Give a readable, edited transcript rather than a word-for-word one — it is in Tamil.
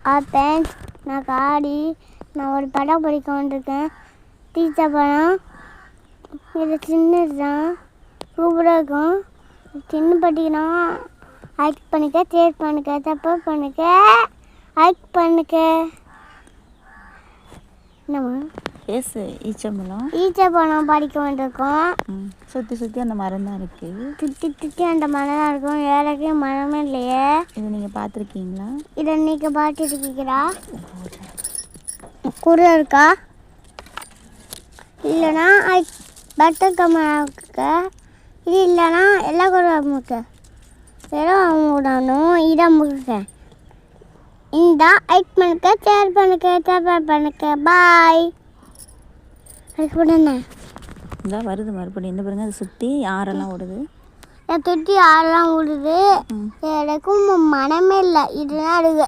ஃப்ரெண்ட்ஸ், நான் காடி நான் ஒரு படம் படிக்க வந்திருக்கேன். டீச்சர் படம். இது சின்னது தான், சூப்பராக இருக்கும். சின்ன படிக்கனா லைக் பண்ணிக்க, ஷேர் பண்ணிக்க, சப்போர்ட் பண்ணிக்க, லைக் பண்ணிக்க. என்னம்மா பேசு. ஈச்சப்பழம் படிக்க வந்திருக்கோம். சுற்றி சுற்றி அந்த மரம் தான் இருக்குது. சுற்றி சுற்றி அந்த மரம் தான் இருக்கும். வேலைக்கு மரமே இல்லையே. இதை நீங்கள் பார்த்துருக்கீங்களா? இதை நீங்கள் பார்த்துருக்கீங்களா? குரு இருக்கா? இல்லைன்னா பட்டர் கமராவுக்கு. இது இல்லைன்னா எல்லா குருவுக்கு வெறும் விடணும். இதை முழுக்க இந்த லைக் பண்ணுக்க, ஷேர் பண்ணுக்க, சப்போர்ட் பண்ணுக்க. பாய். அதுக்கு உடனே இதான் வருது மறுபடியும். இந்த பாருங்க, அதை சுற்றி ஆறெல்லாம் ஓடுது. சுற்றி ஆறெல்லாம் ஓடுது. எனக்கும் மனமே இல்லை. இதுதான் இருக்கு.